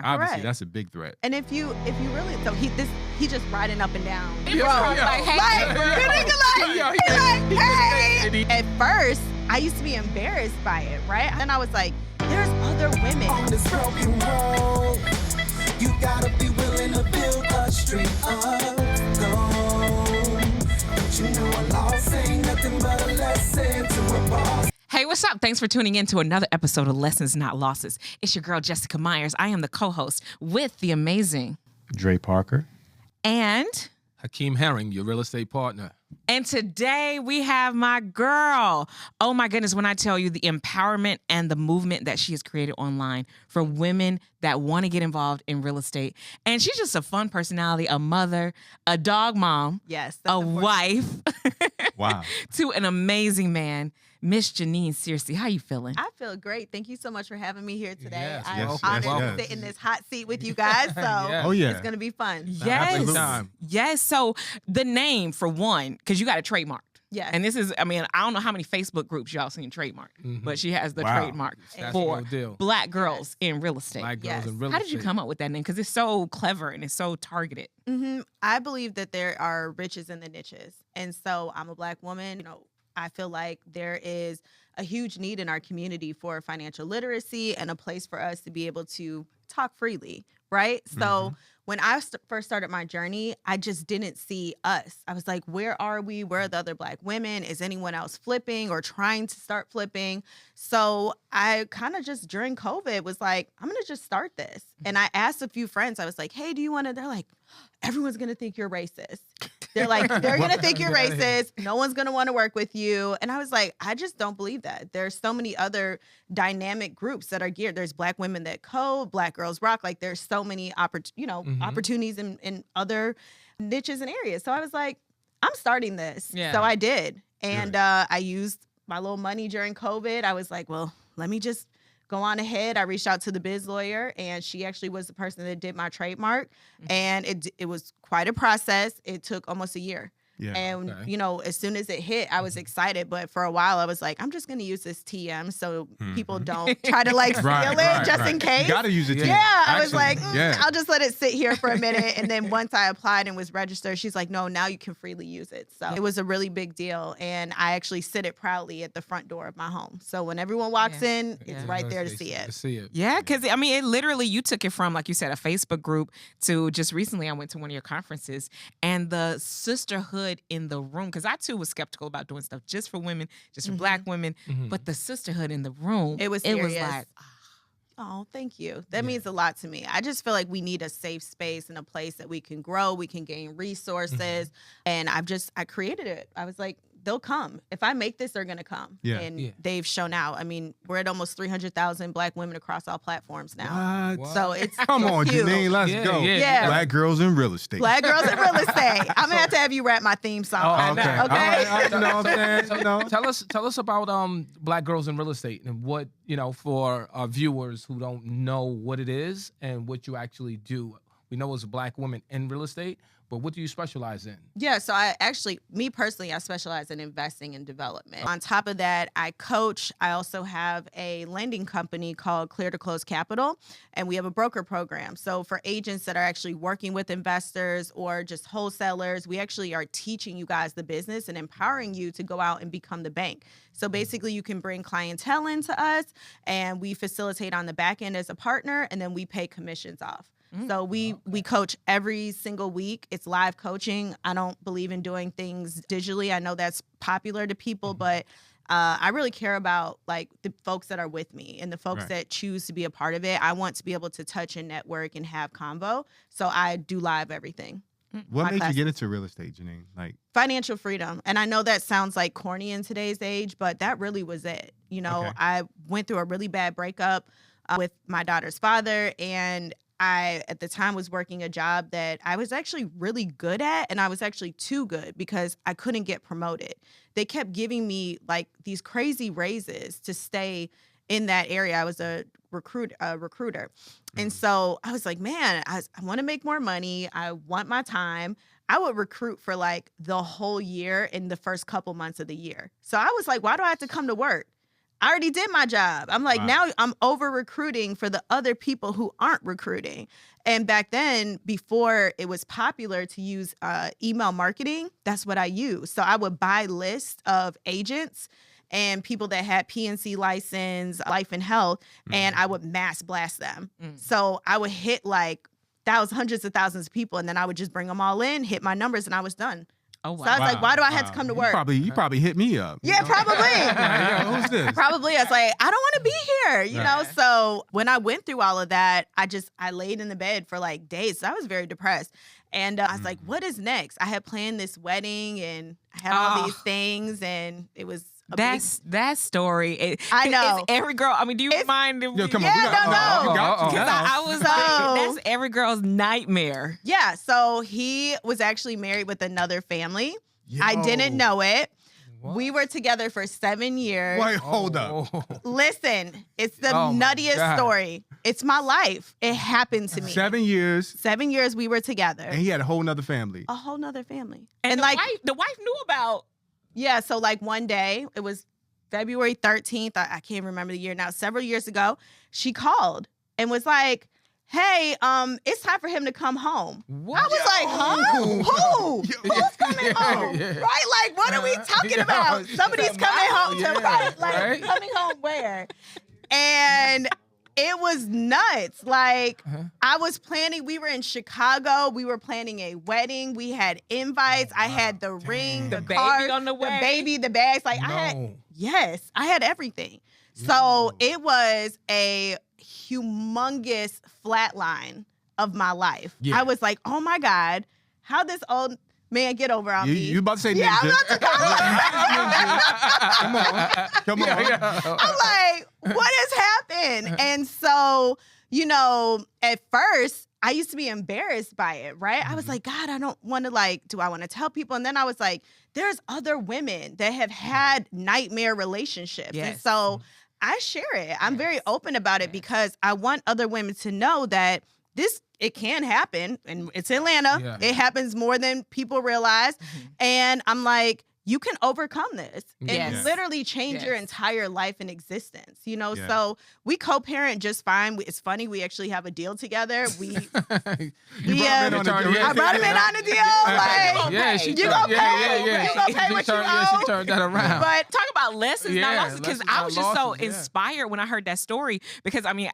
Obviously, that's a big threat. And if you really, so he just riding up and down. Hey. At first, I used to be embarrassed by it, right? And then I was like, there's other women. On this broken road, you gotta be willing to build a street of gold. Don't you know a loss ain't nothing but a lesson to a boss. Hey, what's up? Thanks for tuning in to another episode of Lessons Not Losses. It's your girl, Jessica Myers. I am the co-host with the amazing Dre Parker. And Hakeem Herring, your real estate partner. And today we have my girl. Oh my goodness, when I tell you the empowerment and the movement that she has created online for women that want to get involved in real estate. And she's just a fun personality, a mother, a dog mom, yes, a wife, wow, to an amazing man, Miss Jeanine Searcy. How you feeling? I feel great. Thank you so much for having me here today. Yes, I'm honored to sit in this hot seat with you guys. So it's going to be fun. Yes. So the name, for one, because you got a trademark. Yes. And this is, I don't know how many Facebook groups y'all seen trademark, but she has the trademark for Black girls in real estate. Black girls in real estate. How did you come up with that name? Because it's so clever and it's so targeted. I believe that there are riches in the niches. And so I'm a Black woman. I feel like there is a huge need in our community for financial literacy and a place for us to be able to talk freely, right? So when I first started my journey, I just didn't see us. I was like, where are we? Where are the other Black women? Is anyone else flipping or trying to start flipping? So I kind of just during COVID was like, I'm going to just start this. And I asked a few friends, I was like, hey, do you want to? They're like, everyone's going to think you're racist. They're like, they're going to think you're racist. No one's going to want to work with you. And I was like, I just don't believe that. There's so many other dynamic groups that are geared. There's Black women that code, Black girls rock. Like there's so many opportunities in other niches and areas. So I was like, I'm starting this. Yeah. So I did. And I used my little money during COVID. I was like, well, let me just go on ahead. I reached out to the biz lawyer, and she actually was the person that did my trademark. And it was quite a process. It took almost a year. Yeah. And, as soon as it hit, I was excited. But for a while, I was like, I'm just going to use this TM so people don't try to steal it just in case. You got to use it. Yeah. I was like, I'll just let it sit here for a minute. And then once I applied and was registered, she's like, no, now you can freely use it. So it was a really big deal. And I actually sit it proudly at the front door of my home. So when everyone walks in, it's right there to see it. Yeah. Because, it literally, you took it from, like you said, a Facebook group to just recently I went to one of your conferences and the sisterhood in the room, because I too was skeptical about doing stuff just for women, just for Black women, but the sisterhood in the room, it was like, oh, thank you. That means a lot to me. I just feel like we need a safe space and a place that we can grow, we can gain resources, and I created it. I was like, they'll come. If I make this, they're going to come. Yeah. And they've shown out. We're at almost 300,000 Black women across all platforms now. What? So it's Come on, huge. Janine, let's go. Yeah. Black girls in real estate. Black girls in real estate. I'm going to have you rap my theme song. Oh, okay. Okay. All right. You know what I'm saying? Tell us about Black girls in real estate and what, for our viewers who don't know what it is and what you actually do. We know it's a Black woman in real estate, but what do you specialize in? Yeah, so me personally, I specialize in investing and development. On top of that, I coach. I also have a lending company called Clear to Close Capital, and we have a broker program. So for agents that are actually working with investors or just wholesalers, we actually are teaching you guys the business and empowering you to go out and become the bank. So basically, you can bring clientele into us, and we facilitate on the back end as a partner, and then we pay commissions off. So we coach every single week. It's live coaching. I don't believe in doing things digitally. I know that's popular to people, but I really care about the folks that are with me and the folks that choose to be a part of it. I want to be able to touch and network and have convo. So I do live everything. What made you get into real estate, Janine? Financial freedom. And I know that sounds corny in today's age, but that really was it. I went through a really bad breakup with my daughter's father, and I, at the time, was working a job that I was actually really good at, and I was actually too good because I couldn't get promoted. They kept giving me these crazy raises to stay in that area. I was a recruiter. And so I was like, man, I want to make more money. I want my time. I would recruit for the whole year in the first couple months of the year. So I was like, why do I have to come to work? I already did my job. I'm like, Wow. now I'm over recruiting for the other people who aren't recruiting. And back then, before it was popular to use email marketing, that's what I used. So I would buy lists of agents and people that had PNC license, life and health, and I would mass blast them. So I would hit like hundreds of thousands of people, and then I would just bring them all in, hit my numbers, and I was done. Oh, wow. So I was like, why do I have to come to work? You probably hit me up. Yeah, probably. Yo, who's this? Probably. I was like, I don't want to be here, you know? So when I went through all of that, I laid in the bed for like days. So I was very depressed. And I was like, what is next? I had planned this wedding and I had all these things, and it was that story. I know. It's every girl. I mean, do you mind? If Yo, come on. Yeah, We got no. Because I was like, that's every girl's nightmare. Yeah. So he was actually married with another family. I didn't know it. What? We were together for 7 years. Wait, hold up. Listen, it's the Oh, my nuttiest God. story. It's my life. It happened to me. 7 years, 7 years we were together. and he had a whole nother family. A whole nother family. And like, the wife knew about. yeah, so like one day, it was February 13th. I can't remember the year now. Several years ago, she called and was like, hey, it's time for him to come home. What? I was like, huh? Who? Who's coming home? Yeah. Right? Like, what are we talking about? Somebody's coming home to right? coming home where? And it was nuts. Like, I was planning, we were in Chicago. We were planning a wedding. We had invites. I had the ring, the The baby card, on the way. baby, the bags. Like, I had everything. So it was a humongous flatline of my life. Yeah. I was like, oh my God, how this old man get over on me? You about to say Yeah, I'm ninja. about to Come on. I'm like, what has happened? And so, at first, I used to be embarrassed by it, right? I was like, God, I don't want to do I want to tell people? And then I was like, there's other women that have had nightmare relationships. And Yes. so I share it. I'm very open about it because I want other women to know that it can happen, and it's Atlanta. Yeah. It happens more than people realize. And I'm like, you can overcome this and Yes. literally change your Yes. entire life and existence, Yeah. So we co-parent just fine. It's funny, we actually have a deal together. We You brought him in on the deal. I brought him in on a deal. Like, Yeah, she you turned- gonna pay? yeah. You gonna pay She what you turned- yeah, owe? she turned that around. But Talk about lessons, Yeah, not losses. Because lessons, I not was just so losses, yeah. inspired when I heard that story. Because I mean,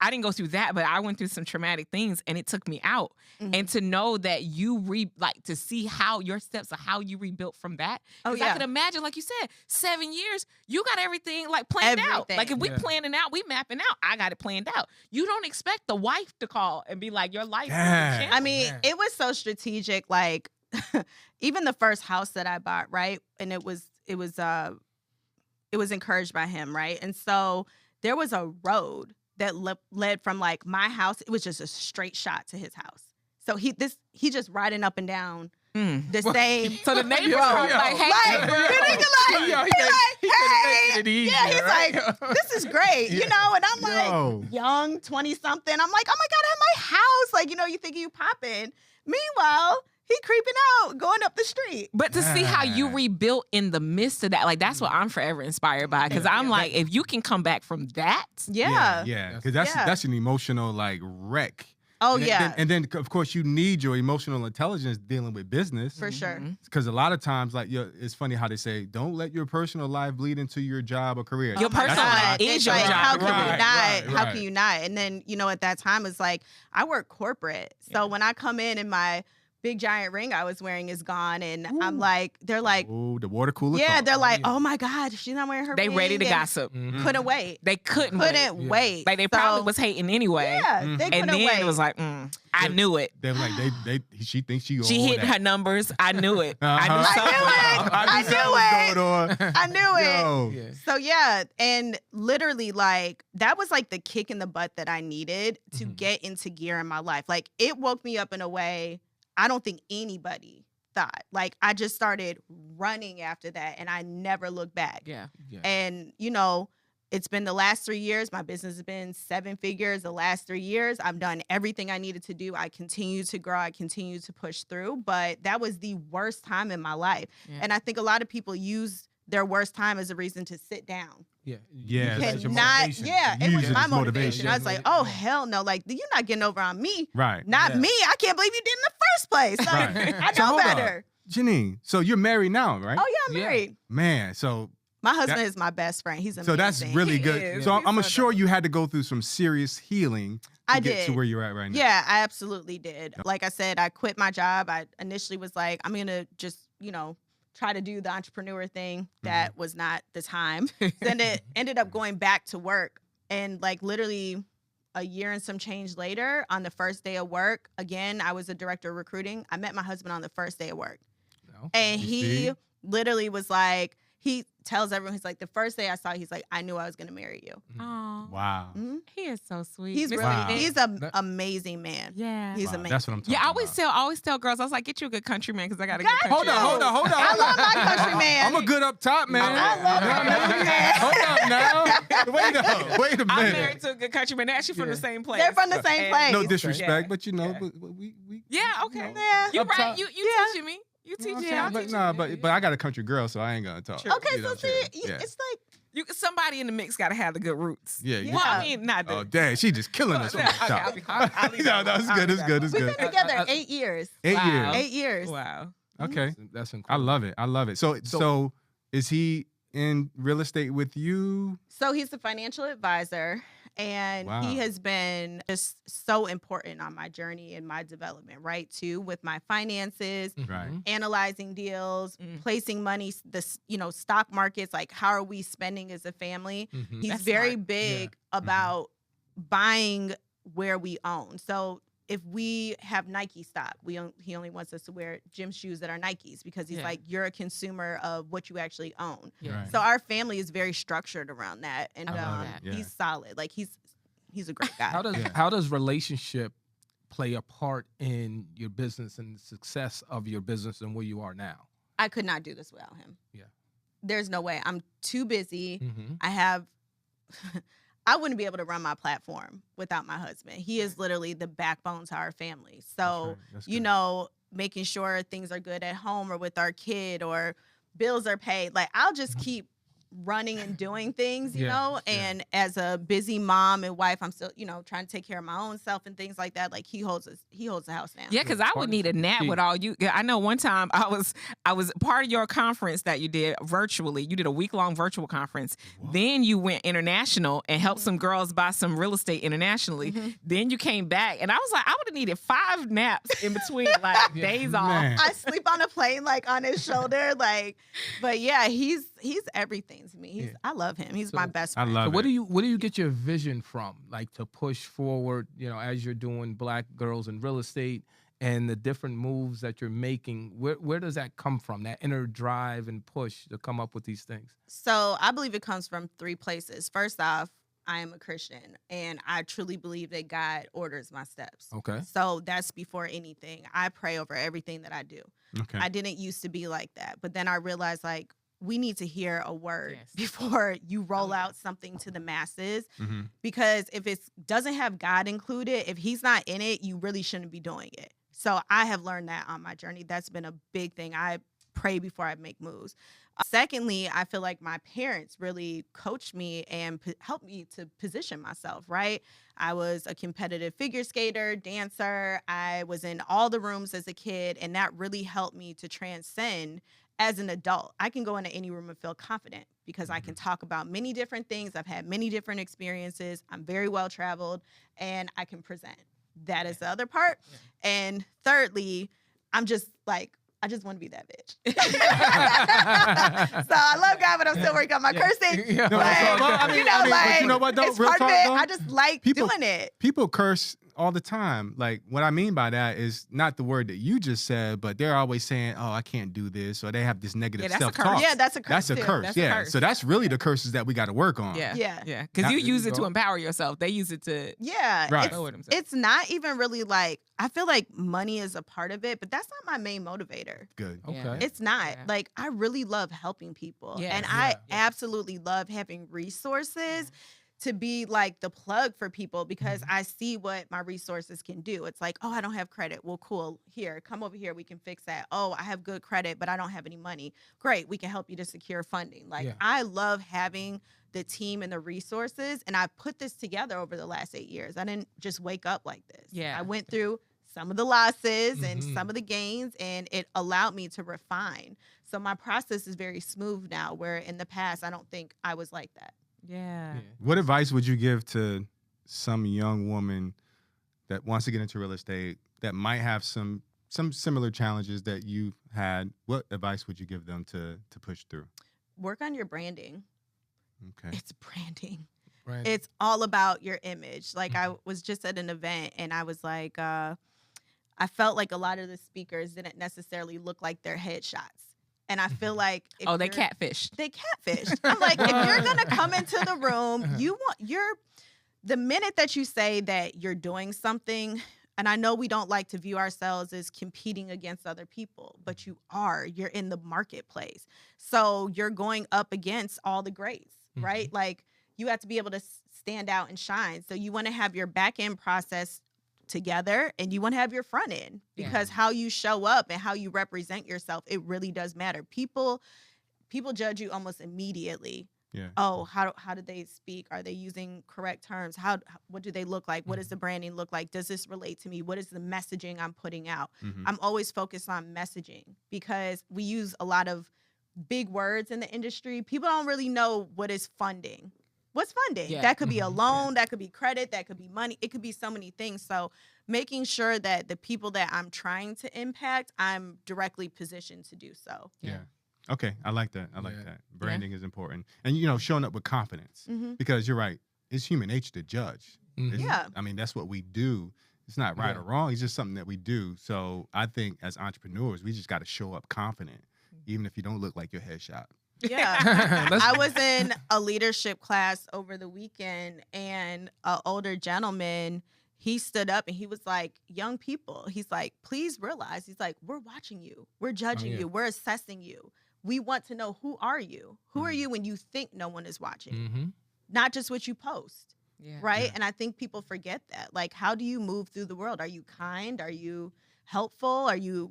I didn't go through that, but I went through some traumatic things, and it took me out. And to know that to see how your steps of how you rebuilt from that. Oh, 'Cause yeah. I could imagine, like you said, 7 years, you got everything planned out. Everything. Like if we Yeah. planning out, we mapping out. I got it planned out. You don't expect the wife to call and be like, your life. Yeah. I mean, man. it was so strategic. Like, even the first house that I bought, right? And it was encouraged by him, right? And so there was a road that led from like my house. It was just a straight shot to his house. So he just riding up and down the same. So the neighbors road. were like, hey, Like, girl. the nigga like, Yo, he like, hey, it easier, yeah, he's right? like, this is great, and I'm like, Yo. young, 20-something. I'm like, oh my God, I'm at my house. Like, you think you popping. Meanwhile, he creeping out, going up the street. But to see how you rebuilt in the midst of that, like that's what I'm forever inspired by. Because I'm like, if you can come back from that, Yeah. Yeah, because Yeah. that's an emotional wreck. Oh, And yeah, and then of course you need your emotional intelligence dealing with business. for sure. Because a lot of times, it's funny how they say, don't let your personal life bleed into your job or career. Your Oh my personal God. life is It's your like, job. How can you Right, not? right, How right. can you not? And then, at that time, it's like, I work corporate. So when I come in and my big giant ring I was wearing is gone, and I'm like, they're like, Oh, the water cooler. yeah, talk. they're like, oh my God, she's not wearing her they ring. ready to and gossip. Couldn't wait. They couldn't Couldn't wait. Like they So, probably was hating anyway. Yeah, they couldn't And then wait. it was like, I knew it. They're like, she thinks she She all hit that. her numbers. I knew it. Uh-huh. I knew I something. knew it. I I knew something was knew going on. I knew it. Yo. Yeah. So yeah, and literally like that was like the kick in the butt that I needed to get into gear in my life. Like it woke me up in a way I don't think anybody thought. Like I just started running after that and I never looked back. Yeah. And it's been the last 3 years. My business has been 7 figures the last 3 years. I've done everything I needed to do. I continue to grow. I continue to push through. But that was the worst time in my life. Yeah. And I think a lot of people use their worst time as a reason to sit down Yeah. Yeah. Use it as your Cannot, motivation. yeah, it Use was it my as motivation. motivation. I was like, oh, hell no. Like, you're not getting over on me. Right. Not Yeah. me. I can't believe you did in the first place. Like, Right. I So know hold up. better. Jeanine, so you're married now, right? Oh, yeah, I'm Yeah. married. Man, so My husband is my best friend. He's amazing. so that's really He good. is. So He's I'm so sure dope. you had to go through some serious healing to I get to did. where you're at right now. Yeah, I absolutely did. Like I said, I quit my job. I initially was like, I'm going to just, try to do the entrepreneur thing. That was not the time. Then it ended up going back to work. And like literally a year and some change later, on the first day of work, again, I was a director of recruiting. I met my husband on the first day of work. No. And You he see? literally was like, he tells everyone, he's like, the first day I saw, he's like, I knew I was going to marry you. Oh, Wow. Mhm. he is so sweet. He's Mr. really, Wow. he's an amazing man. Yeah. He's Wow, amazing. that's what I'm talking Yeah, I about. always tell girls, I was like, get you a good countryman because I got a good Got country. Hold on. I love my country man. I'm a good up top, man. I love my country man. Hold up now. Wait a I'm minute. married to a good countryman. They're actually from the same place. They're from the same And- place. No disrespect, Yeah. but Yeah. we Yeah, okay. Yeah. You Up right. top. You Yeah. teaching me. You You know what teaching I'm me. saying? But I got a country girl, so I ain't gonna talk. True. Okay, You know so what I'm saying? see, Yeah. it's like, Somebody in the mix got to have the good roots. Yeah, you- Well, I Yeah. mean, not the. Oh, dang, she just killing us. Okay, on the top. I'll be quiet. I'll leave No, that no, it's alone. good. It's I'll good. leave It's we've good. been together 8 years. 8 Wow. years. 8 years. Wow. Okay, That's I incredible. love it. I love it. So is he in real estate with you? So he's a financial advisor, and Wow. he has been just so important on my journey and my development, right? Too, with my finances, Right. analyzing deals, Mm. placing money, stock markets, like how are we spending as a family? Mhm. He's That's very smart. big about buying where we own. So if we have Nike stock, he only wants us to wear gym shoes that are Nikes because he's Yeah. like, you're a consumer of what you actually own. Yeah. Right. So our family is very structured around that, and I love that. Yeah. he's solid. Like he's a great guy. How does relationship play a part in your business and the success of your business and where you are now? I could not do this without him. Yeah. There's no way. I'm too busy. Mm-hmm. I have. I wouldn't be able to run my platform without my husband. He is literally the backbone to our family. So, That's you good. know, making sure things are good at home or with our kid or bills are paid. Like, I'll just keep running and doing things, you Yeah, know, yeah. and as a busy mom and wife, I'm still, trying to take care of my own self and things like that. Like he holds the house down. Yeah, because I would need a nap Key. with all you. I know one time I was part of your conference that you did virtually. You did a week-long virtual conference. Then you went international and helped some girls buy some real estate internationally. Then you came back, and I was like, I would have needed 5 naps in between, like days off. Man. I sleep on a plane, like on his shoulder, like. But yeah, he's everything to me. Yeah. I love him. He's So, my best I friend. love So it. where do you get your vision from, like to push forward, as you're doing Black girls in real estate and the different moves that you're making? Where does that come from? That inner drive and push to come up with these things? So I believe it comes from 3 places. First off, I am a Christian, and I truly believe that God orders my steps. Okay. So that's before anything. I pray over everything that I do. Okay. I didn't used to be like that, but then I realized like we need to hear a word Yes. before you roll out something to the masses, Mhm. because if it doesn't have God included, if he's not in it, you really shouldn't be doing it. So I have learned that on my journey. That's been a big thing. I pray before I make moves. Secondly, I feel like my parents really coached me and helped me to position myself, right? I was a competitive figure skater, dancer. I was in all the rooms as a kid, and that really helped me to transcend as an adult. I can go into any room and feel confident because I can talk about many different things. I've had many different experiences. I'm very well traveled, and I can present. That is the other part. And thirdly, I just want to be that bitch. So I love God, but I'm still working on my cursing. Yeah. No, But, that's all- well, I mean, like, but you know what, though? it's Real part of talk, it. though? I just like People- doing it. People curse all the time. Like, what I mean by that is not the word that you just said, but they're always saying, "Oh, I can't do this," or they have this negative Yeah, that's a curse. self-talk. Yeah, that's a curse. That's a too. curse. That's a Yeah. curse. So that's really the curses that we got to work on. Yeah, Yeah. yeah. Because That- you use it to go. empower yourself. They use it to Yeah. Right. lower themselves. It's not even really like, I feel like money is a part of it, but that's not my main motivator. Good. Okay. It's not. Yeah. Like, I really love helping people. Yes. And I Yeah. absolutely love having resources to be like the plug for people because I see what my resources can do. It's like, oh, I don't have credit. Well, cool. Here, come over here. We can fix that. Oh, I have good credit, but I don't have any money. Great. We can help you to secure funding. Like, I love having the team and the resources. And I put this together over the last 8 years. I didn't just wake up like this. Yeah. I went through some of the losses and some of the gains, and it allowed me to refine. So my process is very smooth now, where in the past, I don't think I was like that. Yeah. What advice would you give to some young woman that wants to get into real estate that might have some similar challenges that you've had? What advice would you give them to push through? Work on your branding. Okay. It's branding. Right. It's all about your image. Like I was just at an event and I was like, I felt like a lot of the speakers didn't necessarily look like their headshots. And I feel like They catfish. They catfish. I'm like, if you're gonna come into the room, the minute that you say that you're doing something, and I know we don't like to view ourselves as competing against other people, but you're in the marketplace. So you're going up against all the greats, right? Like you have to be able to stand out and shine. So you want to have your back end process together and you want to have your front end because how you show up and how you represent yourself, it really does matter. People judge you almost immediately. Yeah. Oh, how did they speak? Are they using correct terms? What do they look like? What does the branding look like? Does this relate to me? What is the messaging I'm putting out? I'm always focused on messaging because we use a lot of big words in the industry. People don't really know what is funding. What's funding? Yeah. That could be a loan, that could be credit, that could be money. It could be so many things. So making sure that the people that I'm trying to impact, I'm directly positioned to do so. Yeah. Okay. I like that. I like that. Branding is important. And, showing up with confidence because you're right. It's human nature to judge. Yeah. I mean, that's what we do. It's not right or wrong. It's just something that we do. So I think as entrepreneurs, we just got to show up confident, even if you don't look like your headshot. Yeah. I was in a leadership class over the weekend and an older gentleman, he stood up and he was like, young people, he's like, please realize, he's like, we're watching you. We're judging you. We're assessing you. We want to know, who are you? Who are you when you think no one is watching? Not just what you post. Yeah. Right? And I think people forget that. Like, how do you move through the world? Are you kind? Are you helpful? Are you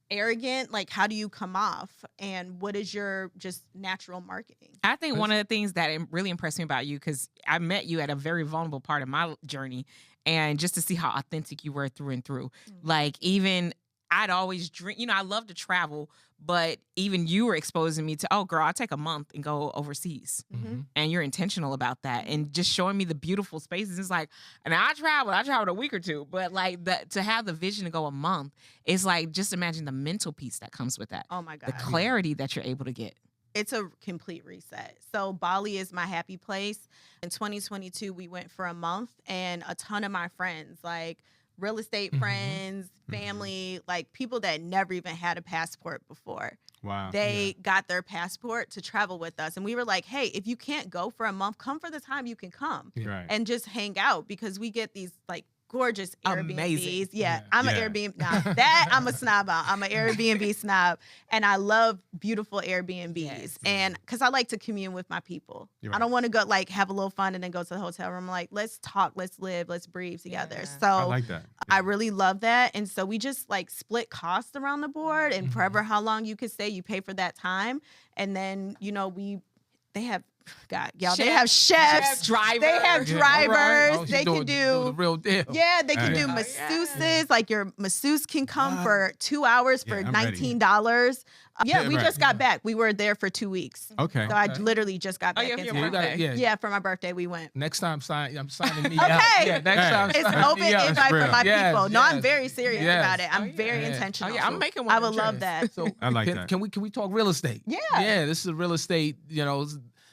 arrogant? Like, how do you come off? And what is your just natural marketing? I think one of the things that really impressed me about you, because I met you at a very vulnerable part of my journey, and just to see how authentic you were through and through. Like, even I'd always dream, I love to travel, but even you were exposing me to, oh, girl, I'll take a month and go overseas. And you're intentional about that and just showing me the beautiful spaces. It's like, and I traveled a week or two, but like to have the vision to go a month, it's like, just imagine the mental peace that comes with that. Oh my God. The clarity that you're able to get. It's a complete reset. So Bali is my happy place. In 2022, we went for a month and a ton of my friends, like real estate friends, family, like people that never even had a passport before. Wow. They got their passport to travel with us. And we were like, hey, if you can't go for a month, come for the time you can come Right. and just hang out because we get these like gorgeous Airbnbs. Amazing. Yeah. I'm an Airbnb. Nah, that I'm a snob on. I'm an Airbnb snob. And I love beautiful Airbnbs. Yes. And because I like to commune with my people. You're I right. don't want to go like have a little fun and then go to the hotel room. Like, let's talk, let's live, let's breathe together. Yeah. So I like that. I really love that. And so we just like split costs around the board and forever how long you could stay, you pay for that time. And then, they have, God, y'all, they have chefs, drivers. they have drivers, Oh, she's they can doing do the real deal. yeah, they can Hey. do masseuses. Like your masseuse can come for 2 hours for I'm ready. $19. Yeah, We right. just got back. We were there for 2 weeks. Okay. So I literally just got back. yeah, for into your my birthday. Yeah, for my birthday we went. Next time, I'm signing me Okay. out. Yeah, next Hey. time, It's sign open me out. invite for real. my Yes, people. No, I'm yes, very serious yes. about it. I'm very yeah. intentional. Oh, yeah, I'm making one. I of would them love trips. that. So I like can, that. Can we talk real estate? Yeah. Yeah, this is real estate,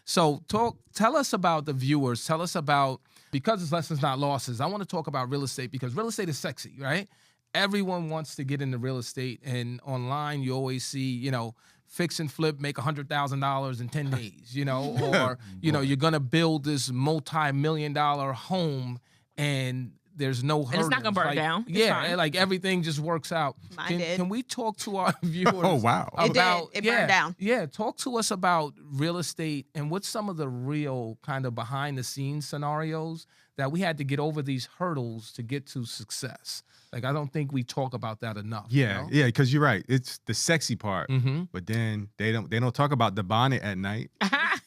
So tell us about the viewers. Tell us about, because it's lessons, not losses. I want to talk about real estate because real estate is sexy, right? Everyone wants to get into real estate, and online you always see, fix and flip, make $100,000 in 10 days, or you're gonna build this multi-million-dollar home, and there's no hurdles. And it's not gonna burn like, down. It's Yeah, fine. like everything just works out. Mine did. Can we talk to our viewers? Oh, wow. It did. About, It burned down. Yeah, talk to us about real estate and what's some of the real kind of behind the scenes scenarios that we had to get over these hurdles to get to success. Like, I don't think we talk about that enough. Yeah, yeah, because you're right. It's the sexy part, Mm-hmm. but then they don't talk about the bonnet at night.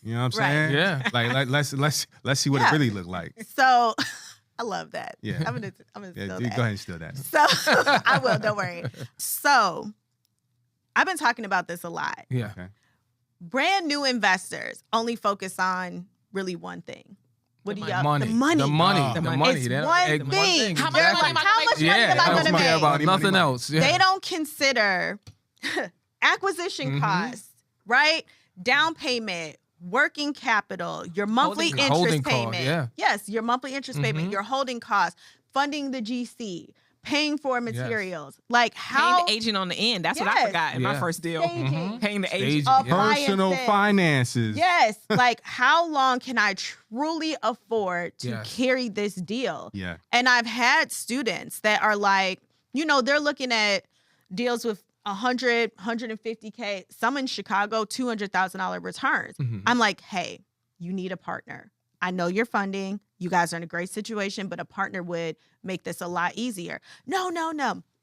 You know what I'm Right. saying? Yeah. Like let's see what Yeah. it really looked like. So I love that. Yeah. I'm gonna Yeah, steal dude, that. go ahead and steal that. So I will, don't worry. So I've been talking about this a lot. Yeah. Okay. Brand new investors only focus on really one thing. What do y'all? Money. The money. The money. Oh. The The money. money. It's They don't- one eh, thing. How much They're money like, am I how gonna much make? money am I they going to don't care make? about Money, nothing money, else. Yeah. They don't consider acquisition Mhm. costs, right? Down payment, working capital, your monthly Holding- interest holding cost, payment. yeah. Yes, your monthly interest payment, Mhm. your holding costs, funding the GC, paying for materials. Like Paying how the agent on the end. That's what I Yes. forgot in my Yeah. first deal. staging. Paying the Staging. agent. Of Personal Appliances. finances. Yes, like how long can I truly afford to Yes. carry this deal? Yeah. And I've had students that are like, they're looking at deals with 100, 150K, some in Chicago, $200,000 returns. Mhm. I'm like, hey, you need a partner. I know you're funding. You guys are in a great situation, but a partner would make this a lot easier. No.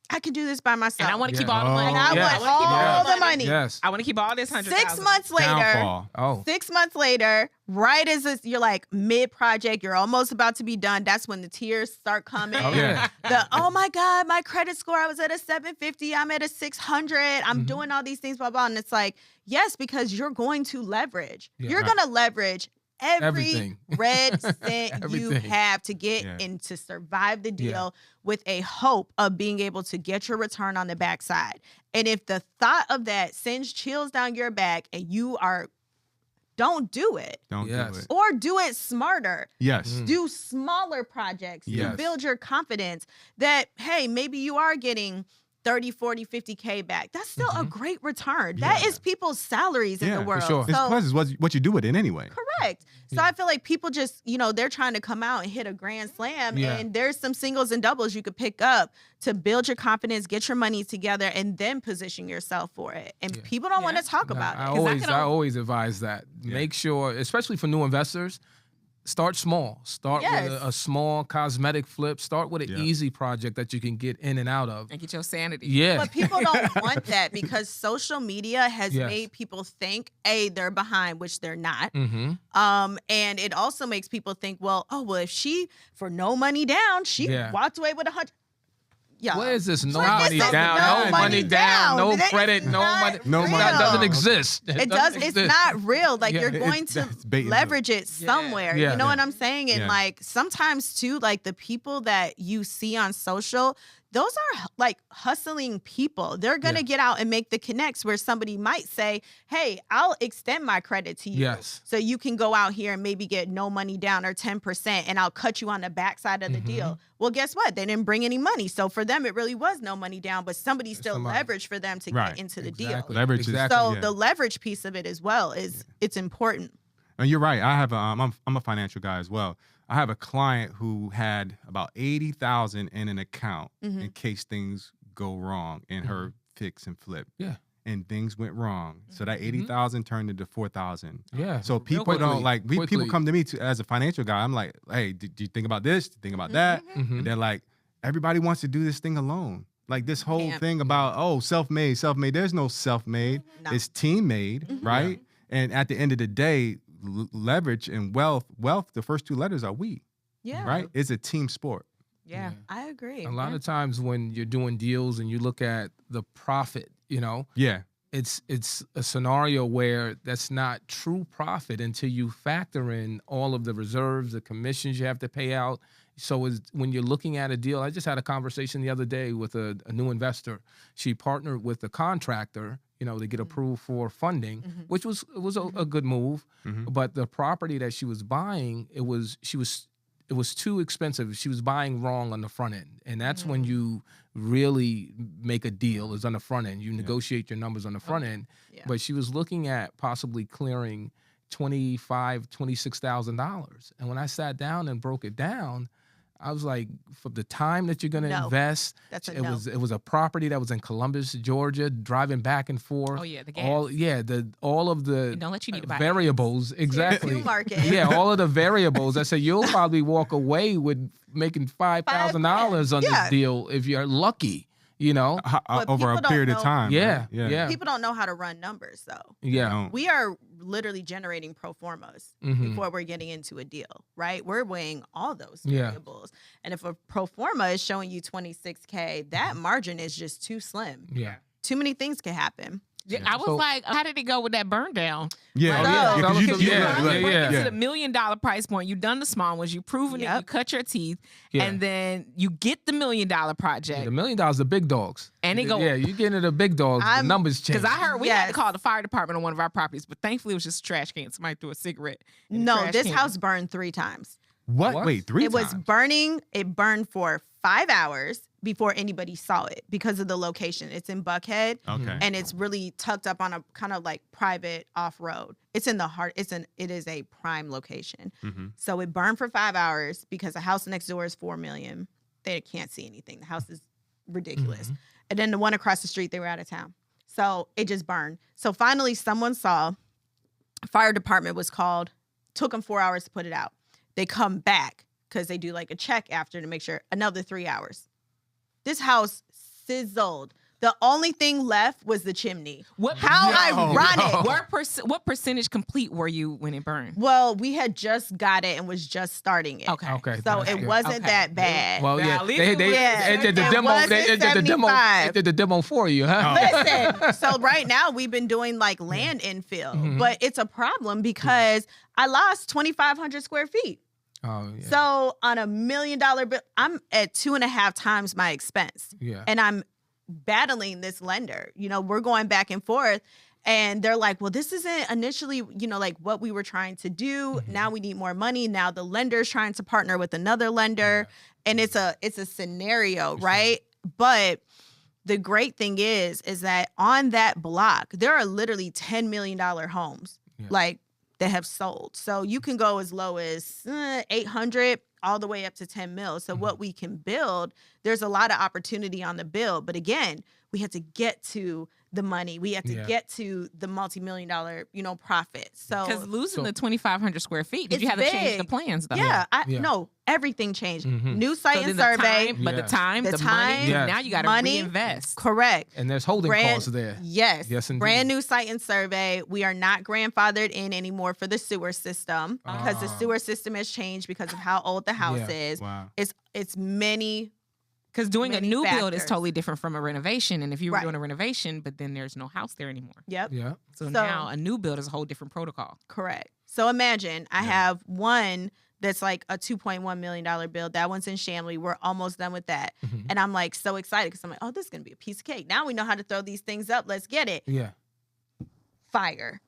I can do this by myself. And I want to keep Yeah. all the money. And I Yeah. want wanna keep all the money. Yes. I want to keep all this 100,000. 6 months later, Downfall. Oh. 6 months later, right as you're like mid-project, you're almost about to be done. That's when the tears start coming. Oh, yeah. Oh my God, my credit score, I was at a 750, I'm at a 600, I'm Mhm. doing all these things, blah, blah. And it's like, yes, because you're going to leverage. Yeah. You're Right. going to leverage every Everything. red cent you Everything. have to get Yeah. in to survive the Yeah. deal with a hope of being able to get your return on the backside. And if the thought of that sends chills down your back and don't do it. Don't Yes. do it. Or do it smarter. Yes. Mm. Do smaller projects Yes. to build your confidence that, hey, maybe you are getting 30, 40, 50K back. That's still a Mhm. great return. That Yeah. is people's salaries in Yeah, the for world. sure. It's So, plus it's what you do with it anyway. correct. So Yeah. I feel like people just, they're trying to come out and hit a grand slam. Yeah. And there's some singles and doubles you could pick up to build your confidence, get your money together, and then position yourself for it. And Yeah. people don't want Yeah. to talk Nah, about I it. always advise that. Yeah. Make sure, especially for new investors, start small. Start Yes. with a small cosmetic flip. Start with an Yeah. easy project that you can get in and out of. And get your sanity. Yeah. But people don't want that because social media has Yes. made people think, A, they're behind, which they're not. Mm-hmm. And it also makes people think, well, if she, for no money down, she Yeah. walked away with 100. Yeah. What is this? No What money is this? down. No No money money down. No down. credit. It's No not money. No money That doesn't down. exist. It does. It's exist. not real. Like Yeah, you're going to that's bait and leverage it somewhere. Yeah. You know Yeah. what I'm saying? And Yeah. like sometimes too, like the people that you see on social, those are like hustling people. They're gonna Yeah. get out and make the connects where somebody might say, "Hey, I'll extend my credit to you, Yes. so you can go out here and maybe get no money down or 10%, and I'll cut you on the backside of the Mhm. deal." Well, guess what? They didn't bring any money, so for them it really was no money down, but somebody still Somebody. leveraged for them to Right. get into the Exactly. deal. Leverage is- Exactly. So Yeah. the leverage piece of it as well is it's important. And you're right. I have I'm a financial guy as well. I have a client who had about 80,000 in an account in case things go wrong in her fix and flip. Yeah. And things went wrong. So that 80,000 turned into 4,000. Yeah. So people quickly, don't like people quickly. come to me as a financial guy. I'm like, hey, do you think about this? Do you think about that? Mhm. And they're like, everybody wants to do this thing alone. Like this whole Can't. thing about self-made. There's no self-made. No. It's team-made, right? And at the end of the day, leverage and wealth, the first two letters are we, Yeah. right? It's a team sport. Yeah. I agree. A lot of times when you're doing deals and you look at the profit, Yeah. it's a scenario where that's not true profit until you factor in all of the reserves, the commissions you have to pay out. So when you're looking at a deal, I just had a conversation the other day with a new investor. She partnered with a contractor, to get approved for funding, which was a good move. Mhm. But the property that she was buying, it was too expensive. She was buying wrong on the front end. And that's when you really make a deal, is on the front end. You negotiate your numbers on the front end. Yeah. But she was looking at possibly clearing $26,000. And when I sat down and broke it down, I was like, for the time that you're gonna No. invest, That's a it no. was a property that was in Columbus, Georgia, driving back and forth. Oh, yeah, the gas. All of the And don't let you need to buy variables. Exactly. market. Yeah, all of the variables. I said you'll probably walk away with making $5,000 on Yeah. this deal if you're lucky. You know. But over a people period don't of know- time. Yeah, right? yeah. People don't know how to run numbers, though. Yeah. Don't. We are literally generating pro formas Mhm. before we're getting into a deal, right? We're weighing all those Yeah. variables. And if a pro forma is showing you 26K, that margin is just too slim. Yeah. Too many things can happen. Yeah, I was So- like, how did it go with that burn down? Yeah, Oh, yeah, yeah. 'cause you- Yeah, you- yeah, right, Break yeah. into the $1 million price point. You've done the small ones. You've proven it. Yep. You cut your teeth, Yeah. and then you get the $1 million project. The $1 million, the big dogs. And they go- Yeah, you get into the big dogs, the I'm- numbers change. Because I heard we had to Yes. call the fire department on one of our properties, but thankfully it was just a trash can. Somebody threw a cigarette. in the No, trash this can. house burned 3 times. What? What? Wait, 3 It was times? burning. It burned for 5 hours before anybody saw it because of the location. It's in Buckhead. Okay. And it's really tucked up on a kind of like private off road. It's in the heart. It is a prime location. Mhm. So it burned for 5 hours because the house next door is $4 million. They can't see anything. The house is ridiculous. Mhm. And then the one across the street, they were out of town. So it just burned. So finally, someone saw. Fire department was called. Took them 4 hours to put it out. They come back because they do like a check after to make sure. Another 3 hours. This house sizzled. The only thing left was the chimney. What, How No, ironic. no. what percentage complete were you when it burned? Well, we had just got it and was just starting it. Okay. Okay. So that's it good. wasn't Okay. that bad. Well, Now, yeah, at least they it was- did the it demo. wasn't They did the demo. They 75. did the demo for you, huh? Listen, so right now we've been doing like land infill, Mhm. but it's a problem because I lost 2,500 square feet. Oh yeah. So on $1 million bill, I'm at 2.5 times my expense. Yeah. And I'm battling this lender. You know, we're going back and forth. And they're like, well, this isn't initially, you know, like what we were trying to do. Mhm. Now we need more money. Now the lender's trying to partner with another lender. And it's a scenario, For right? But the great thing is that on that block, there are literally $10 million homes Yeah. like that have sold. So you can go as low as 800 all the way up to 10 mil. So what we can build, there's a lot of opportunity on the build. But again, we had to get to the money. We had to Yeah. get to the multi-million dollar, profit. So Because losing So- the 2,500 square feet, did you It's have to change the big. plans though? yeah, Yeah. no, everything changed. Mhm. New site So and then survey. the time, but Yeah. the time, The the, time, money, Yes. now you got to money, reinvest. Correct. And there's holding costs there. Yes. Yes, indeed. Brand new site and survey. We are not grandfathered in anymore for the sewer system because the Ah. sewer system has changed because of how old the house Yeah. is. Wow. It's many. Because doing a Many new build is factors. totally different from a renovation. And if you were Right. doing a renovation, but then there's no house there anymore. Yep. Yeah. So, So- now a new build is a whole different protocol. Correct. So imagine I Yeah. have one that's like a $2.1 million build. That one's in Shamley. We're almost done with that. Mhm. And I'm like so excited because I'm like, oh, this is going to be a piece of cake. Now we know how to throw these things up. Let's get it. Yeah. Fire.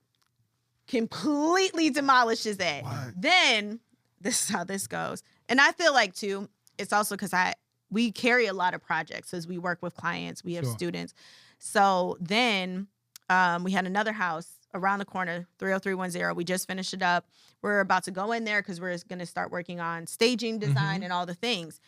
Completely demolishes it. What? Then this is how this goes. And I feel like too, it's also because we carry a lot of projects as we work with clients. We have Sure. students. So then we had another house around the corner, 30310. We just finished it up. We're about to go in there because we're going to start working on staging design and all the things.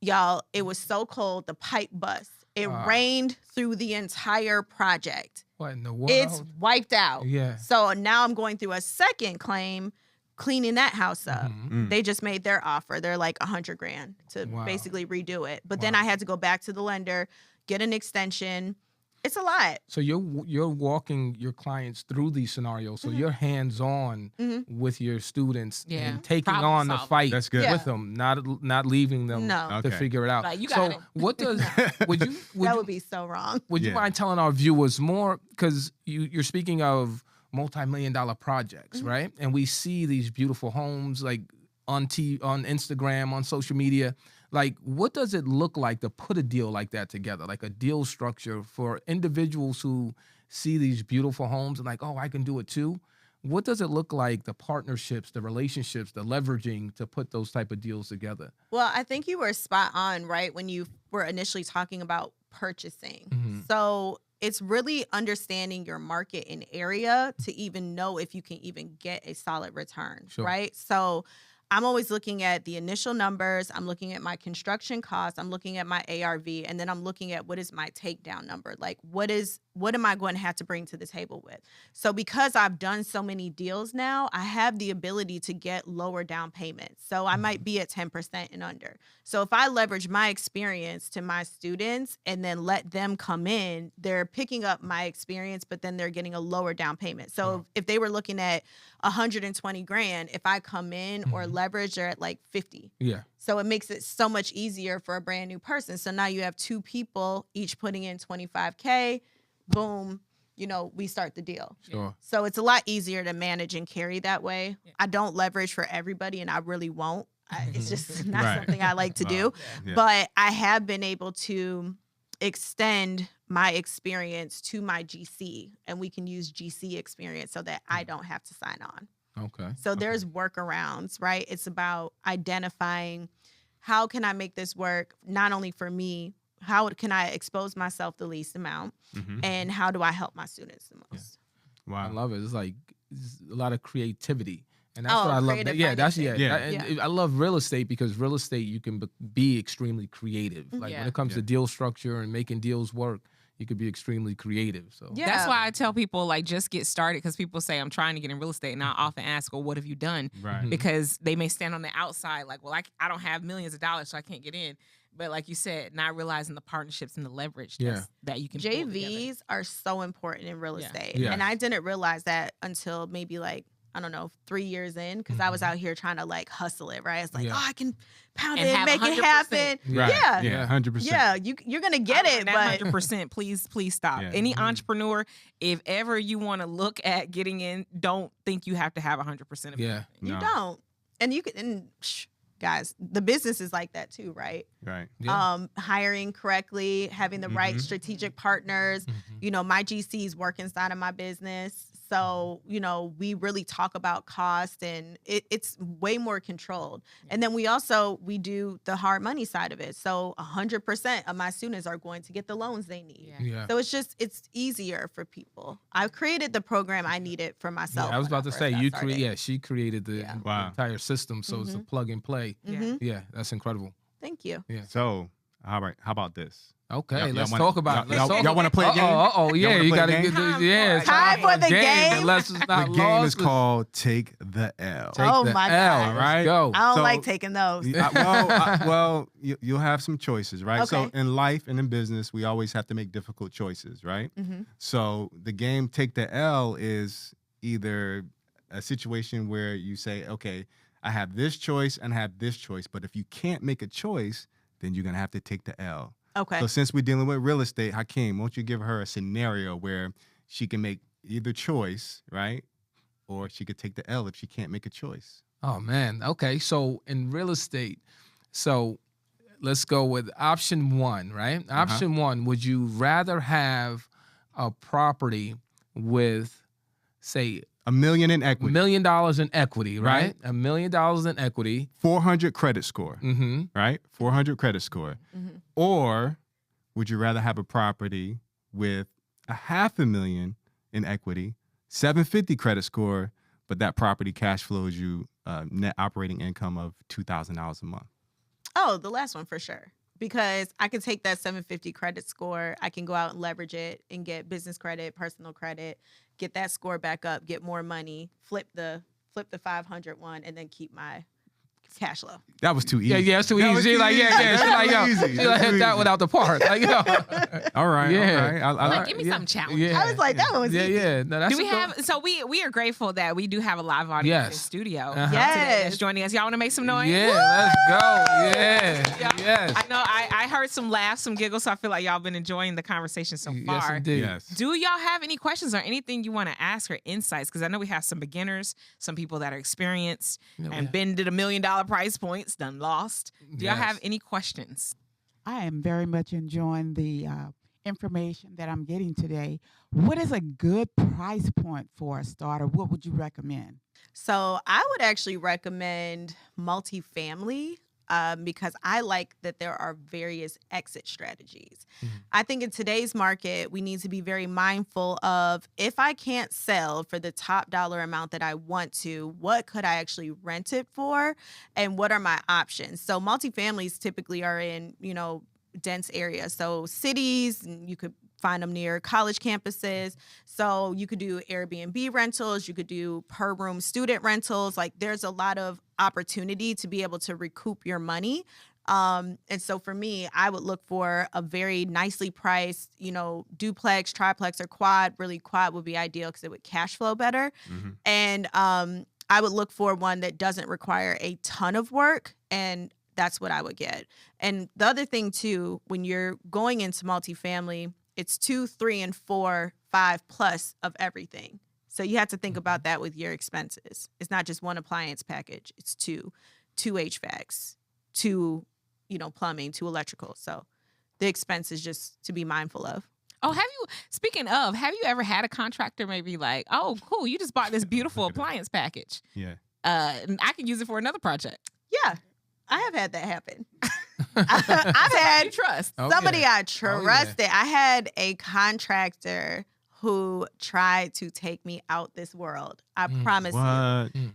Y'all, it was so cold, the pipe bust. It Ah. rained through the entire project. What in the world? It's wiped out. Yeah. So now I'm going through a second claim, cleaning that house up. Mhm. Mm. They just made their offer. They're like $100,000 to Wow. basically redo it. But then Wow. I had to go back to the lender, get an extension. It's a lot. So you're walking your clients through these scenarios. So Mhm. you're hands on Mhm. with your students Yeah. and taking Problem on the solving. fight That's good. Yeah. with them, not leaving them No. to Okay. figure it out. Like, you so got it. what does would you That would be so wrong. would you Yeah. mind telling our viewers more, because you're speaking of multi-million-dollar projects, Mhm. right? And we see these beautiful homes like on Instagram, on social media. Like, what does it look like to put a deal like that together, like a deal structure for individuals who see these beautiful homes and like, oh, I can do it too? What does it look like, the partnerships, the relationships, the leveraging to put those type of deals together? Well, I think you were spot on, right? When you were initially talking about purchasing. Mhm. So it's really understanding your market and area to even know if you can even get a solid return, Sure. right? So I'm always looking at the initial numbers. I'm looking at my construction costs. I'm looking at my ARV, and then I'm looking at what is my takedown number. Like, what am I going to have to bring to the table with? So because I've done so many deals now, I have the ability to get lower down payments. So I might be at 10% and under. So if I leverage my experience to my students and then let them come in, they're picking up my experience, but then they're getting a lower down payment. So if they were looking at 120 grand, if I come in or leverage, they're at like 50. Yeah. So it makes it so much easier for a brand new person. So now you have two people each putting in 25K, boom, we start the deal. Sure. So it's a lot easier to manage and carry that way. Yeah. I don't leverage for everybody, and I really won't. It's just not something I like to do. Yeah. But I have been able to extend my experience to my GC, and we can use GC experience so that I don't have to sign on. Okay. So there's workarounds, right? It's about identifying how can I make this work, not only for me, how can I expose myself the least amount, and how do I help my students the most? Yeah. Wow. I love it. It's like a lot of creativity. And that's what I love. I love real estate because real estate, you can be extremely creative. Like when it comes to deal structure and making deals work, you could be extremely creative. So that's why I tell people, like, just get started, because people say I'm trying to get in real estate, and I often ask, well, what have you done? Right. Because they may stand on the outside like, well, I don't have millions of dollars, so I can't get in. But like you said, not realizing the partnerships and the leverage that you can JVs are so important in real estate. Yeah. And I didn't realize that until maybe like, I don't know, 3 years in, because I was out here trying to like hustle it, right? It's like, I can pound and it, make it happen. Right. Yeah. 100%. Yeah, you're going to get it, but 100%, please stop. Yeah. Any entrepreneur, if ever you want to look at getting in, don't think you have to have 100% of it. You don't. And you can, guys, the business is like that too, right? Right. Yeah. Hiring correctly, having the right strategic partners. My GCs work inside of my business. So, we really talk about cost, and it's way more controlled. And then we do the hard money side of it. So 100% of my students are going to get the loans they need. Yeah. So it's easier for people. I've created the program I needed for myself. Yeah, I was about to say, she created the entire system. So it's a plug and play. Yeah, that's incredible. Thank you. Yeah. So, all right, how about this? Okay, let's talk about it. Y'all want to play a game? Yeah, you got to get time for the game. The game is called Take the L. My God. All right. Go. I don't like taking those. You'll have some choices, right? Okay. So in life and in business, we always have to make difficult choices, right? So the game Take the L is either a situation where you say, okay, I have this choice and I have this choice, but if you can't make a choice, then you're going to have to take the L. Okay. So since we're dealing with real estate, Hakeem, won't you give her a scenario where she can make either choice, right? Or she could take the L if she can't make a choice. Oh, man. Okay. So in real estate, let's go with option one, right? Option one, would you rather have a property with, say, $1 million in equity. $1 million in equity, right? $1 million in equity. 400 credit score, right? 400 credit score. Or would you rather have a property with $500,000 in equity, 750 credit score, but that property cash flows you net operating income of $2,000 a month? Oh, the last one for sure. Because I can take that 750 credit score, I can go out and leverage it and get business credit, personal credit, get that score back up, get more money, flip the 500 one, and then keep my cash flow. That was too easy. Yeah, it's too easy. She hit that one out the park. All right. Yeah. All right. Give me something challenging. Yeah. I was like, that one was easy. Yeah. No, that's Do we have? So we are grateful that we do have a live audience in studio. Uh-huh. Today Yes. that's joining us. Y'all want to make some noise? Yeah, let's go. Yeah. Yes. I know. I heard some laughs, some giggles. So I feel like y'all been enjoying the conversation so far. Yes, indeed. Yes. Do y'all have any questions or anything you want to ask or insights? Because I know we have some beginners, some people that are experienced and been to the $1 million price points, done lost. Do y'all have any questions? I am very much enjoying the information that I'm getting today. What is a good price point for a starter? What would you recommend? So I would actually recommend multifamily because I like that there are various exit strategies. I think in today's market, we need to be very mindful of, if I can't sell for the top dollar amount that I want to, what could I actually rent it for? And what are my options? So multifamilies typically are in, dense areas. So cities, you could find them near college campuses. So you could do Airbnb rentals, you could do per room student rentals. Like, there's a lot of opportunity to be able to recoup your money. And so for me, I would look for a very nicely priced, duplex, triplex, or quad. Really, quad would be ideal because it would cash flow better. And I would look for one that doesn't require a ton of work, and that's what I would get. And the other thing too, when you're going into multifamily, it's 2, 3, and 4, 5 plus of everything. So you have to think about that with your expenses. It's not just one appliance package. It's two HVACs, 2, plumbing, 2 electrical. So the expense is just to be mindful of. Oh, speaking of, have you ever had a contractor maybe like, oh, cool, you just bought this beautiful appliance package. Yeah. And I can use it for another project. Yeah, I have had that happen. I've had trust. somebody I trusted. I had a contractor who tried to take me out this world. I promise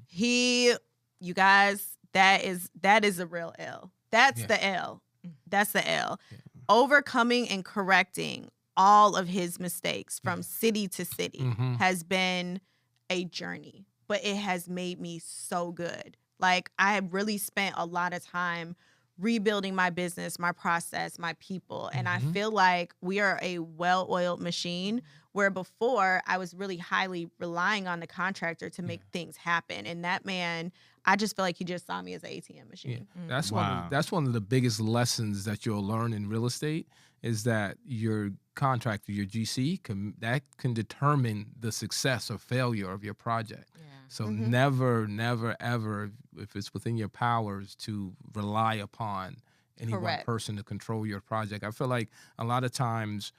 you. You guys, that is a real L. That's the L. That's the L. Yeah. Overcoming and correcting all of his mistakes from city to city has been a journey, but it has made me so good. Like, I have really spent a lot of time rebuilding my business, my process, my people. And I feel like we are a well-oiled machine, where before I was really highly relying on the contractor to make things happen. And that man, I just feel like he just saw me as an ATM machine. Yeah. That's one of the biggest lessons that you'll learn in real estate, is that your contractor, your GC, can determine the success or failure of your project. Yeah. So never, ever, if it's within your powers, to rely upon any one person to control your project. I feel like a lot of times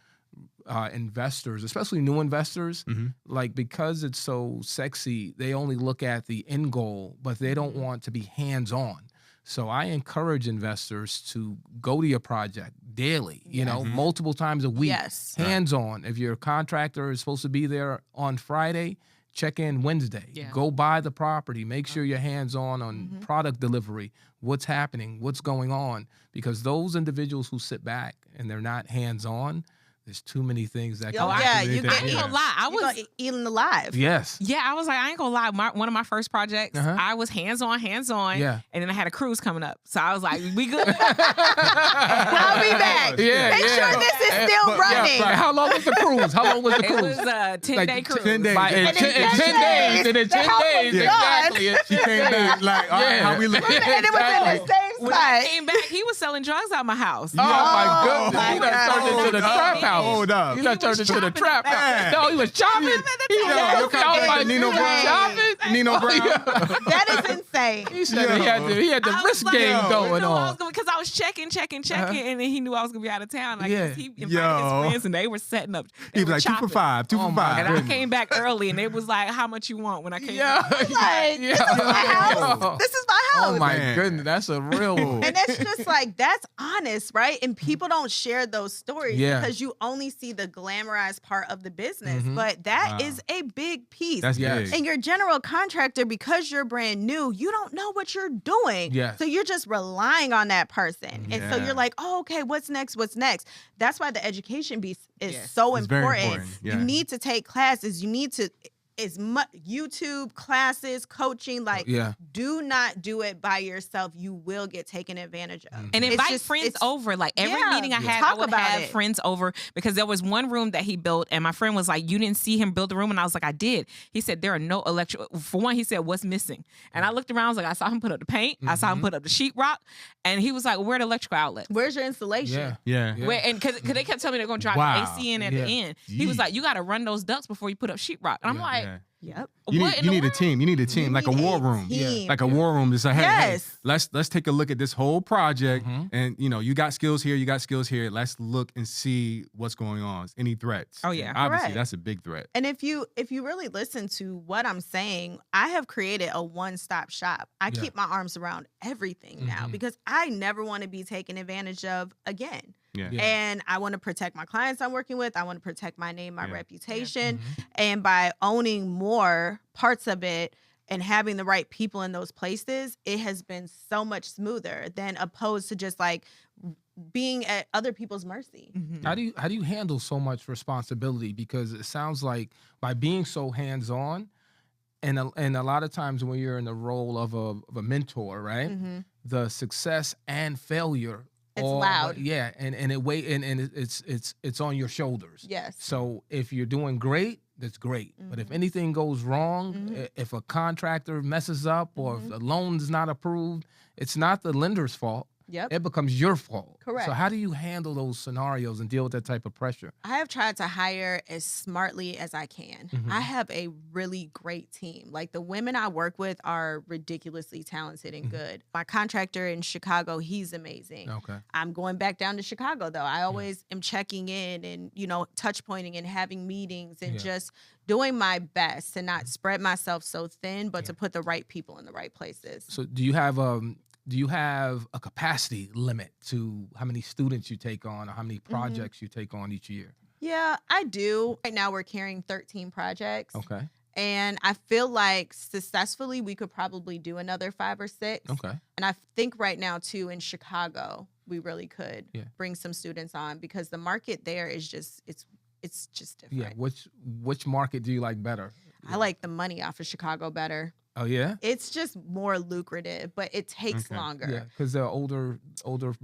investors, especially new investors, like, because it's so sexy, they only look at the end goal, but they don't want to be hands-on. So I encourage investors to go to your project daily, multiple times a week, hands-on. If your contractor is supposed to be there on Friday, check in Wednesday. Yeah. Go buy the property. Make sure you're hands-on product delivery, what's happening, what's going on. Because those individuals who sit back and they're not hands-on, there's too many things that can happen. I ain't gonna lie. I was eating alive. Yes. Yeah, I was like, I ain't gonna lie. One of my first projects, I was hands-on. Yeah. And then I had a cruise coming up. So I was like, we good. I'll be back. Yeah, Make sure this is still running. Right. How long was the cruise? It was a 10-day cruise. 10 days. In 10 days. And in 10 days. Exactly. She came back like, all right, how we looking? And it was in the same When I came back, he was selling drugs out my house. Oh, my goodness. He done turned into the trap house. Hold up. He done turned into the trap house. No, he was chopping. Nino Brown. Nino Brown. That is insane. He said he had the risk game going on. Because I was checking, and then he knew I was going to be out of town. Like, he invited his friends, and they were setting up. He was like, 2 for 5, 2 for 5. And I came back early, and they was like, how much you want when I came back? Like, this is my house. This is my house. Oh, my goodness. That's a real one. And that's just like, that's honest, right? And people don't share those stories because you only see the glamorized part of the business. But that is a big piece. That's big. And your general contractor, because you're brand new, you don't know what you're doing. So you're just relying on that person. And so you're like, oh, okay, what's next? That's why the education piece is so important. You need to take classes. You need to YouTube classes, coaching, do not do it by yourself. You will get taken advantage of. And invite friends over. Like, every meeting I had, I would have friends over, because there was one room that he built, and my friend was like, you didn't see him build the room? And I was like, I did. He said, there are no electrical. For one, he said, what's missing? And I looked around, I was like, I saw him put up the paint. I saw him put up the sheetrock. And he was like, where are the electrical outlets? Where's your installation? And because they kept telling me they're going to drive the AC in at the end. He was like, you got to run those ducts before you put up sheetrock. And I'm like, Yep. You What in the need a world? team. You need a team, like a need war a room. team. Like a war room. It's like, hey, Yes. let's take a look at this whole project. Mhm. And you got skills here, you got skills here. Let's look and see what's going on. Any threats? Oh, yeah. And obviously, Correct. that's a big threat. And if you really listen to what I'm saying, I have created a one-stop shop. I Yeah. keep my arms around everything now Mhm. because I never want to be taken advantage of again. Yeah. Yeah. And I want to protect my clients I'm working with. I want to protect my name, my Yeah. reputation. Mhm. And by owning more parts of it and having the right people in those places, it has been so much smoother than opposed to just like being at other people's mercy. Mhm. How do you handle so much responsibility? Because it sounds like by being so hands on, and a lot of times when you're in the role of a mentor, right? Mhm. The success and failure, It's loud. yeah, and it's on your shoulders. Yes. So if you're doing great, that's great. But if anything goes wrong, Mhm. if a contractor messes up or if Mhm. the loan's not approved, it's not the lender's fault. Yep. It becomes your fault. Correct. So how do you handle those scenarios and deal with that type of pressure? I have tried to hire as smartly as I can. Mhm. I have a really great team. Like the women I work with are ridiculously talented and Mhm. good. My contractor in Chicago, he's amazing. Okay. I'm going back down to Chicago though. I always am checking in and, touch pointing and having meetings and Yeah. just doing my best to not spread myself so thin, but Yeah. to put the right people in the right places. So do you have a capacity limit to how many students you take on or how many projects you take on each year? Yeah, I do. Right now we're carrying 13 projects. Okay. And I feel like successfully we could probably do another 5 or 6. Okay. And I think right now too in Chicago, we really could Yeah. bring some students on because the market there is just it's just different. Yeah. Which market do you like better? I like the money off of Chicago better. Oh yeah. It's just more lucrative, but it takes Okay. longer. Yeah, because the older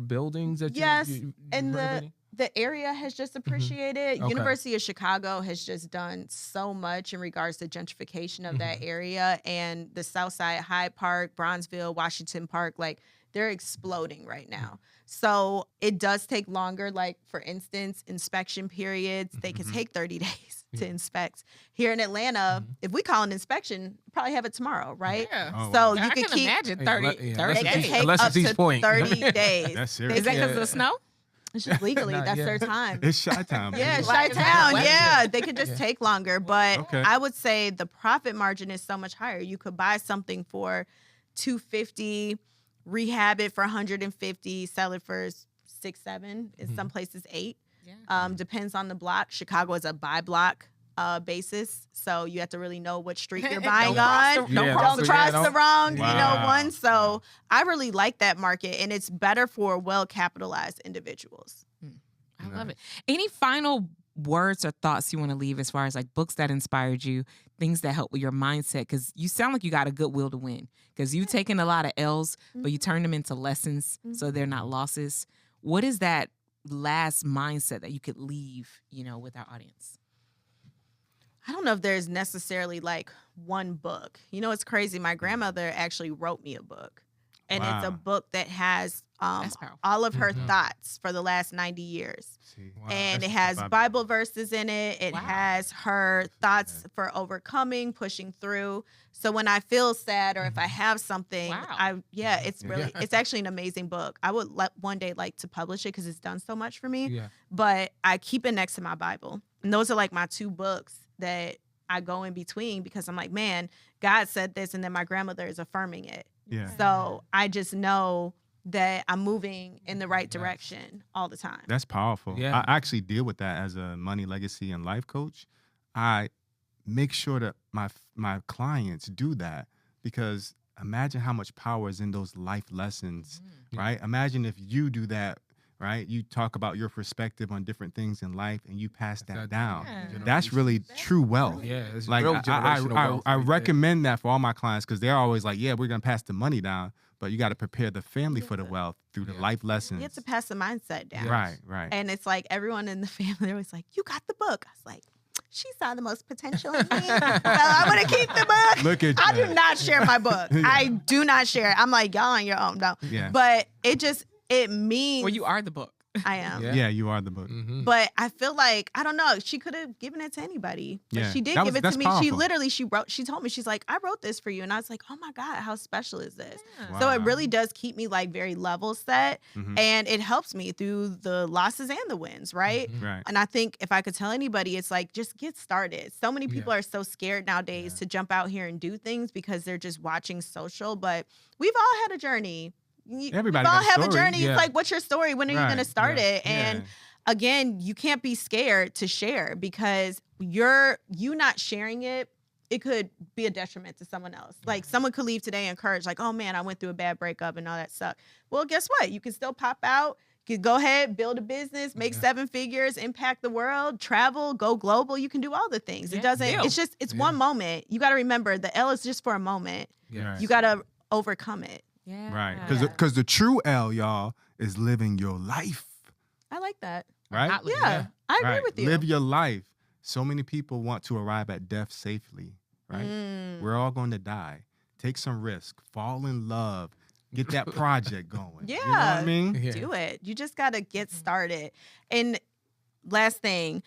buildings that Yes, you and renovating? the area has just appreciated. Okay. University of Chicago has just done so much in regards to gentrification of that area, and the South Side, Hyde Park, Bronzeville, Washington Park, like they're exploding right now. So it does take longer. Like for instance, inspection periods, they can take 30 days to inspect. Here in Atlanta, if we call an inspection, probably have it tomorrow, right? Yeah. Oh, So wow. you I could can keep. imagine Hey, 30, let- yeah, 30 let's It Hey, can days. take unless up it's East to Point. 30 days. That's They serious. Is that can- because of the snow? It's just legally, Nah, that's yeah. their time. It's Chi-Town. Yeah, baby. Like, is that Chi-Town. wet? Yeah, they could just Yeah. take longer, but Okay. I would say the profit margin is so much higher. You could buy something for $250, rehab it for $150, sell it for $6, $7. In some places $8. Yeah. Depends on the block. Chicago is a by block basis, so you have to really know what street you're Don't buying cross on. the- Yeah, Don't don't- cross yeah, the wrong, Wow. one. So I really like that market, and it's better for well capitalized individuals. I love it. Any final words or thoughts you want to leave as far as like books that inspired you, things that help with your mindset? Because you sound like you got a good will to win. Because you've taken a lot of L's, but you turn them into lessons so they're not losses. What is that last mindset that you could leave, with our audience? I don't know if there's necessarily like one book. It's crazy. My grandmother actually wrote me a book, and it's a Wow. book that has That's powerful. all of her Mhm. thoughts for the last 90 years. See, wow, And that's it has Bible. Bible verses in it. It Wow. has her thoughts for overcoming, pushing through. So when I feel sad or if I have something, Wow. it's Yeah. really, it's actually an amazing book. I would one day like to publish it because it's done so much for me. Yeah. But I keep it next to my Bible. And those are like my 2 books that I go in between because I'm like, man, God said this, and then my grandmother is affirming it. Yeah. So I just know that I'm moving in the right direction all the time. That's powerful. Yeah. I actually deal with that as a money, legacy, and life coach. I make sure that my clients do that because imagine how much power is in those life lessons, right? Imagine if you do that, right? You talk about your perspective on different things in life and you pass that down. Yeah. That's really true wealth. Yeah. It's Like real I generational wealth I right there. recommend that for all my clients because they're always like, yeah, we're gonna pass the money down, but you got to prepare the family for the wealth through the Yeah. life lessons. You have to pass the mindset down. Right, right. And it's like everyone in the family, they're always like, you got the book. I was like, she saw the most potential in me. So I'm going to keep the book. Look at I that. do not share my book. Yeah. I do not share it. I'm like, y'all on your own. No. Yeah. But it means. Well, you are the book. I am. Yeah, you are the book. Mhm. But I feel like, I don't know, she could have given it to anybody. But Yeah, she did that give was- it that's to me. powerful. She told me, she's like, I wrote this for you. And I was like, oh my God, how special is this? Yeah. So it Wow. really does keep me like very level set. Mhm. And it helps me through the losses and the wins, right? Mhm. Right. And I think if I could tell anybody, it's like, just get started. So many people Yeah. are so scared nowadays Yeah. to jump out here and do things because they're just watching social. But we've all had a journey. Everybody we all got a have a story. journey. Yeah. It's like, what's your story? When are you Right. going to start Yeah. it? And Yeah. again, you can't be scared to share because you not sharing it, it could be a detriment to someone else. Like someone could leave today encouraged, like, oh man, I went through a bad breakup and all that sucked. Well, guess what? You can still pop out. You can go ahead, build a business, make Yeah. 7 figures, impact the world, travel, go global. You can do all the things. Yeah. It doesn't, Deal. it's Yeah. one moment. You got to remember the L is just for a moment. Yeah. Right. You got to overcome it. Yeah. Right. Yeah. Because the true L, y'all, is living your life. I like that. Right. Hotly, Yeah, I agree Right. with you. Live your life. So many people want to arrive at death safely. Right. Mm. We're all going to die. Take some risk. Fall in love. Get that project going. You know what I Yeah. mean? Yeah. Do it. You just got to get started. And last thing,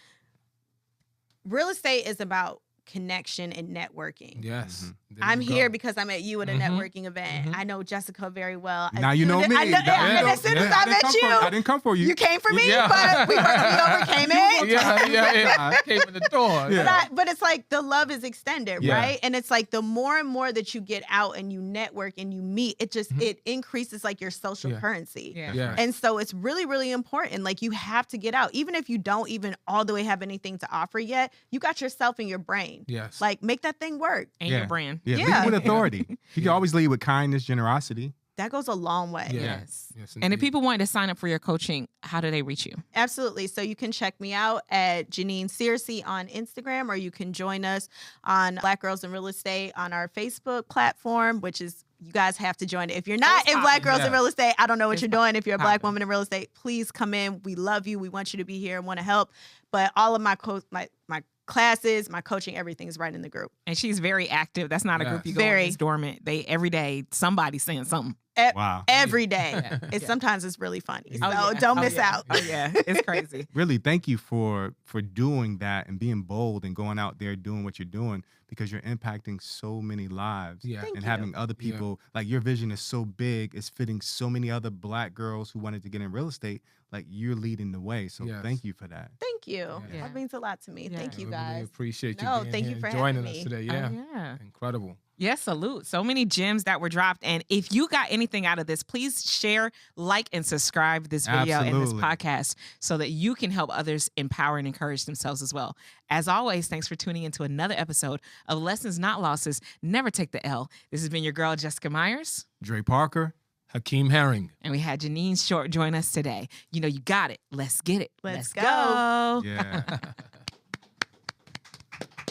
real estate is about connection and networking. Yes. Mhm. There I'm you here go. because I met you at a Mhm. networking event. Mhm. I know Jessica very well. Now As you soon know as- me. I know, That- and as soon as yeah. I didn't met come for- I you, didn't come for you. you came for me, Yeah. but we overcame it. Yeah. Came in the door. Yeah. But it's like the love is extended, Yeah. right? And it's like the more and more that you get out and you network and you meet, it just Mhm. it increases like your social Yeah. currency. Yeah. Yeah. And so it's really, really important. Like you have to get out. Even if you don't even all the way have anything to offer yet, you got yourself in your brain. Yes. Like make that thing work. And Yeah. your brand. Yeah. Yeah. Lead with authority. You can always lead with kindness, generosity. That goes a long way. Yeah. Yes. Yes, And if indeed. people wanted to sign up for your coaching, how do they reach you? Absolutely. So you can check me out at Jeanine Searcy on Instagram, or you can join us on Black Girls in Real Estate on our Facebook platform, which is you guys have to join it. If you're not It's in Black popping. Girls in Yeah. Real Estate, I don't know what It's you're doing. If you're a Black popping. woman in real estate, please come in. We love you. We want you to be here and want to help. But all of my my classes, my coaching, everything is right in the group. And she's very active. That's not a group Yes. you go in Very. that's dormant. They every day somebody's saying something. Wow. Every day. Yeah. It's Yeah. sometimes it's really funny. So Oh, yeah. don't Oh, miss yeah. out. Oh yeah, it's crazy. Really, thank you for doing that and being bold and going out there doing what you're doing, because you're impacting so many lives. Yeah. Thank And you. having other Yeah. people, like your vision is so big, it's fitting so many other Black girls who wanted to get in real estate. Like you're leading the way. So Yes. thank you for that. Thank you. Yeah. That means a lot to me. Yeah. Thank you We guys. really appreciate you No, being thank here you for and joining having us me. today. Yeah. Oh, yeah. Incredible. Yes, salute. So many gems that were dropped. And if you got anything out of this, please share, like, and subscribe this video and this Absolutely. podcast so that you can help others empower and encourage themselves as well. As always, thanks for tuning into another episode of Lessons Not Losses. Never take the L. This has been your girl, Jessica Myers. Dre Parker. Hakeem Herring. And we had Jeanine Short join us today. You know, you got it. Let's get it. Let's go. Yeah.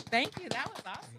Thank you. That was awesome.